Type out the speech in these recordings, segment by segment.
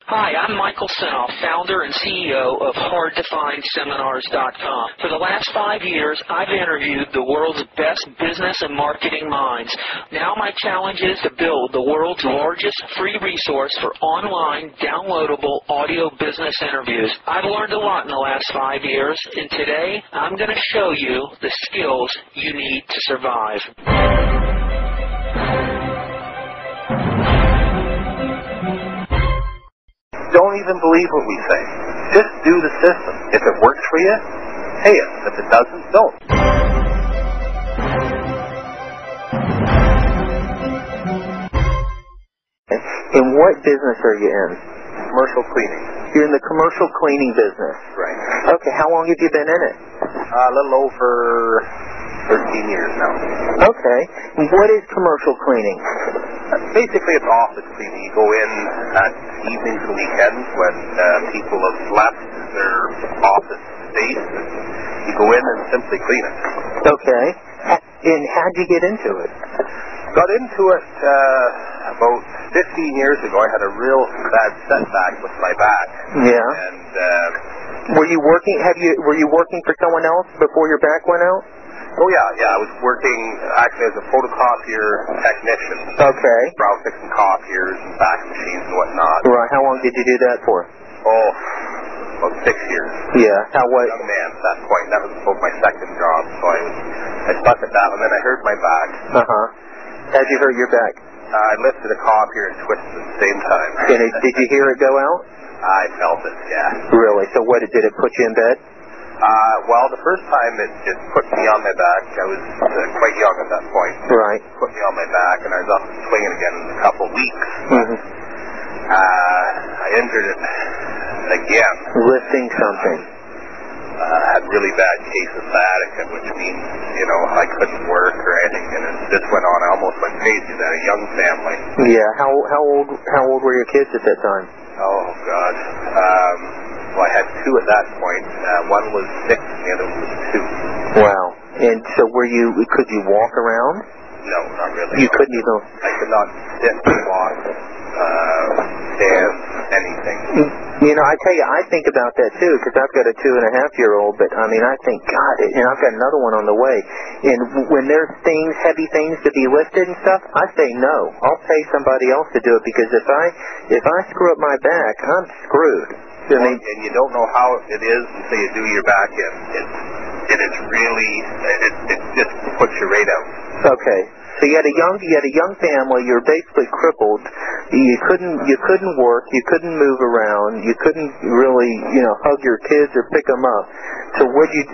Hi, I'm Michael Senoff, founder and CEO of HardToFindSeminars.com. For the last 5 years, I've interviewed the world's best business and marketing minds. Now my challenge is to build the world's largest free resource for online, downloadable audio business interviews. I've learned a lot in the last 5 years, and today I'm going to show you the skills you need to survive. Don't even believe what we say. Just do the system. If it works for you, pay it. If it doesn't, don't. And what business are you in? Commercial cleaning. You're in the commercial cleaning business. Right. Okay, how long have you been in it? A little over 13 years now. Okay. What is commercial cleaning? Basically, it's office cleaning. You go in at evenings and weekends when people have left their office space. You go in and simply clean it. Okay. And how'd you get into it? Got into it about 15 years ago. I had a real bad setback with my back. Yeah. And were you working? Were you working for someone else before your back went out? Oh, yeah. I was working actually as a photocopier technician. Okay. Brow fixing copiers and fax machines and whatnot. Right. How long did you do that for? Oh, about 6 years. Yeah. How what? Young man at that point. That was about my second job, so I stuck at that, and then I hurt my back. Uh-huh. How'd you hurt your back? I lifted a copier and twisted at the same time. And did you hear it go out? I felt it, yeah. Really? So what, did it put you in bed? Well, the first time it put me on my back, I was quite young at that point. Right. Put me on my back, and I was up swinging again in a couple of weeks. Mm-hmm. I injured it again. Lifting something. Had really bad case of sciatica, which means, I couldn't work or anything, and this went on. I almost went crazy. I had a young family. Yeah. How old were your kids at that time? Oh, God. Well, I had two at that point. One was 6 and the other one was 2. Wow. And so could you walk around? No, not really. You couldn't even... I could not sit, walk, stand, anything. I tell you, I think about that too, because I've got a 2.5-year-old, but I think, God, and I've got another one on the way. And when there's heavy things to be lifted and stuff, I say no. I'll pay somebody else to do it, because if I screw up my back, I'm screwed. And you don't know how it is until you do your back in. It just puts you right out. Okay. So you had a young family. You're basically crippled. You couldn't work. You couldn't move around. You couldn't really, hug your kids or pick them up. So what'd you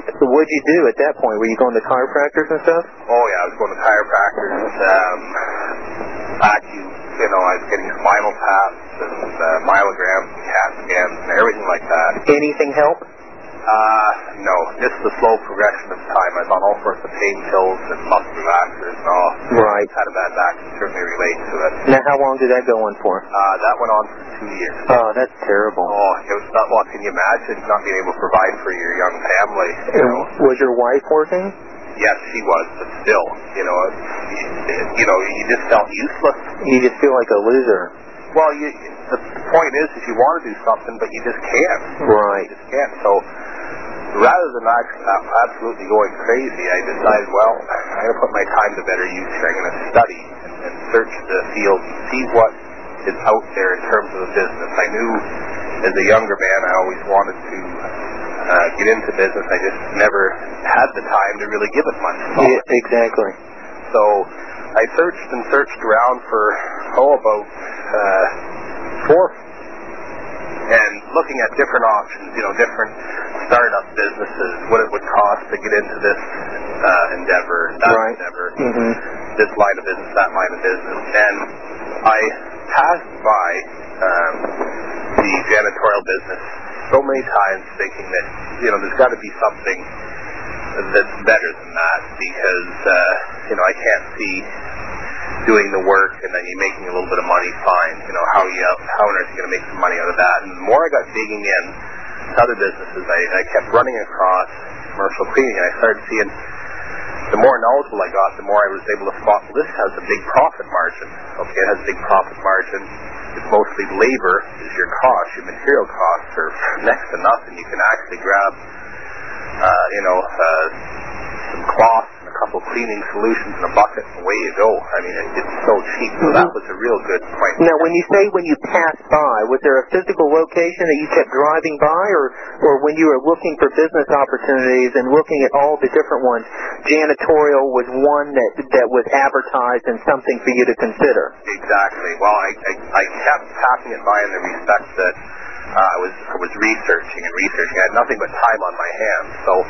do at that point? Were you going to chiropractors and stuff? Oh yeah, I was going to chiropractors. I was getting spinal taps and myelograms and CAT scans and everything like that. Anything help? No, just the slow progression of time. I was on all sorts of pain pills and muscle relaxers and all. Right. Had a bad back, can certainly relate to it. Now, how long did that go on for? That went on for 2 years. Oh, that's terrible. Oh, it was not. Well, can you imagine not being able to provide for your young family? Was your wife working? Yes, she was, but still, you just felt useless. You just feel like a loser. Well, the point is you want to do something, but you just can't. Right. You just can't. So rather than absolutely going crazy, I decided, well, I'm going to put my time to better use here. I'm going to study and search the field and see what is out there in terms of the business. I knew as a younger man I always wanted to get into business. I just never had the time to really give it much thought. Yeah, exactly. So I searched around for about 4, and looking at different options, different startup businesses, what it would cost to get into this endeavor, that right. endeavor, mm-hmm. this line of business, that line of business, and I passed by the janitorial business so many times thinking that, there's got to be something that's better than that, because, I can't see doing the work and then you making a little bit of money, fine. How on earth are you going to make some money out of that? And the more I got digging in to other businesses, I kept running across commercial cleaning, and I started seeing the more knowledgeable I got, the more I was able to spot, well, this has a big profit margin. Okay, it has a big profit margin. it's mostly labor is your cost. Your material costs are next to nothing. You can actually grab, some cloth and a couple cleaning solutions in a bucket, and away you go. I mean, it's so cheap. So that was a real good point. Now, when you say when you passed by, was there a physical location that you kept driving by, or when you were looking for business opportunities and looking at all the different ones, janitorial was one that was advertised and something for you to consider? Exactly. Well, I kept passing it by in the respect that I was researching. I had nothing but time on my hands, so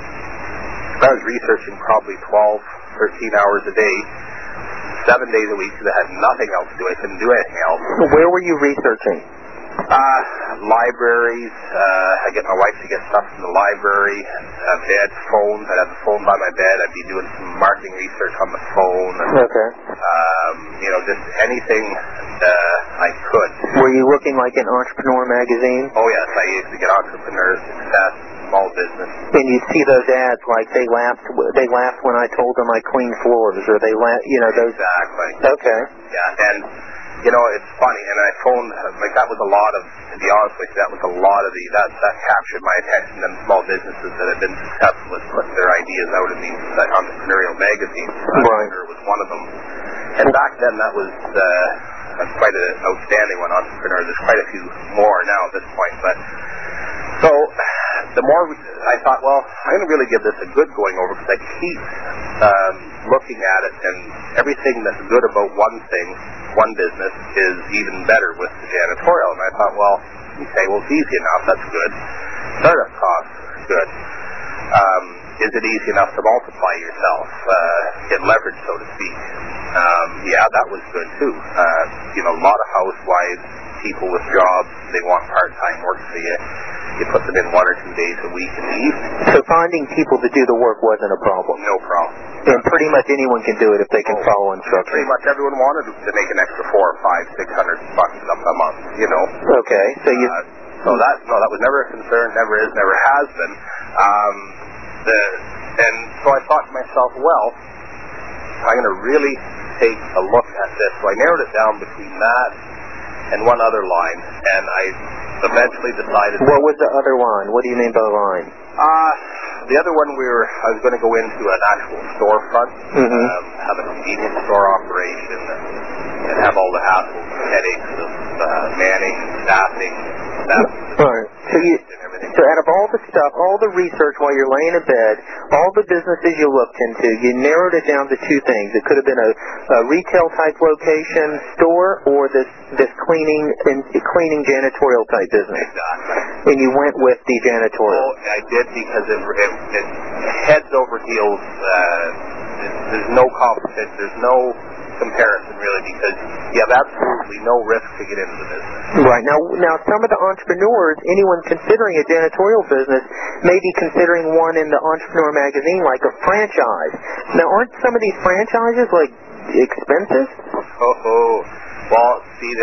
I was researching probably 12, 13 hours a day, 7 days a week, because I had nothing else to do. I couldn't do anything else. Where were you researching? Libraries. I get my wife to get stuff from the library. Bed, phones. I'd have the phone by my bed. I'd be doing some marketing research on the phone. And, okay. Just anything I could. Were you looking like an entrepreneur magazine? Oh yes, I used to get Entrepreneur, Success, Small Business. And you see those ads like they laughed when I told them I cleaned floors, or they laughed, those. Exactly. Okay. Yeah, and it's funny, and I phoned, that was a lot of, to be honest with you, that was a lot of that captured my attention, and small businesses that had been successful at putting their ideas out in these entrepreneurial magazines. Right. Entrepreneur was one of them. And back then that was quite an outstanding one, Entrepreneur. There's quite a few more now at this point, but so the more I thought, well, I'm going to really give this a good going over, because I keep looking at it, and everything that's good about one business is even better with the janitorial. And I thought, well, okay, it's easy enough. That's good. Startup costs, good. Is it easy enough to multiply yourself, get leverage, so to speak? Yeah, that was good too. A lot of housewives, people with jobs, they want part-time work, so you put them in 1 or 2 days a week in the evening. So finding people to do the work wasn't a problem? No problem. And pretty much anyone can do it if they can follow instructions? Pretty much everyone wanted to make an extra $400 or $500, $600 a month, Okay, so you... that was never a concern, never is, never has been. And so I thought to myself, well, I'm going to really take a look at this. So I narrowed it down between that and one other line, and I eventually decided... What was the other line? What do you mean by line? The other one I was going to go into an actual storefront, have a convenience store operation, and have all the hassles and headaches of manning, staffing, Right. So out of all the stuff, all the research while you're laying in bed, all the businesses you looked into, you narrowed it down to two things. It could have been a retail type location, store, or this cleaning janitorial type business. Exactly. And you went with the janitorial. Oh, I did, because it heads over heels. There's no competition. There's no comparison, really, because you have absolutely no risk to get into the business. Right. Now some of the entrepreneurs, anyone considering a janitorial business, may be considering one in the Entrepreneur magazine, like a franchise. Now, aren't some of these franchises, expensive? Well, see,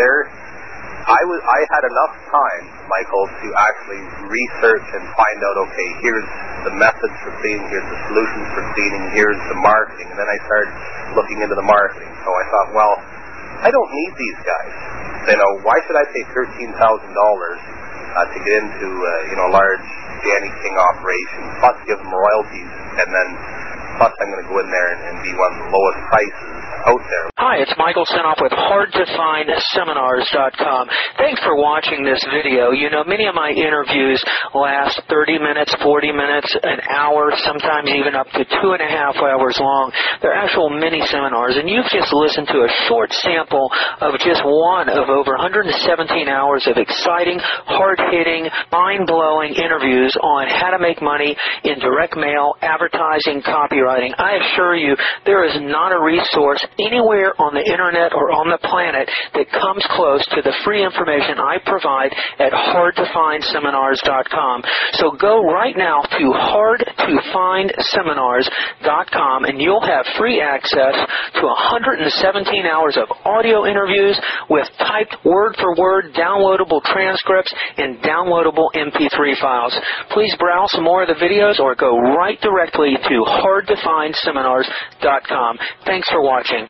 I had enough time, Michael, to actually research and find out, okay, here's the methods for cleaning, here's the solutions for cleaning, here's the marketing, and then I started looking into the marketing. So I thought, well, I don't need these guys. Why should I pay $13,000 to get into a large Danny King operation, plus give them royalties, and then plus I'm going to go in there and be one of the lowest prices out there. Hi, it's Michael Senoff with HardToFindSeminars.com. Thanks for watching this video. Many of my interviews last 30 minutes, 40 minutes, an hour, sometimes even up to 2.5 hours long. They're actual mini seminars, and you've just listened to a short sample of just one of over 117 hours of exciting, hard-hitting, mind-blowing interviews on how to make money in direct mail, advertising, copywriting. I assure you, there is not a resource anywhere on the internet or on the planet that comes close to the free information I provide at HardToFindSeminars.com. So go right now to HardToFindSeminars.com, and you'll have free access to 117 hours of audio interviews with typed word-for-word downloadable transcripts and downloadable MP3 files. Please browse some more of the videos or go right directly to HardToFindSeminars.com. Thanks for watching.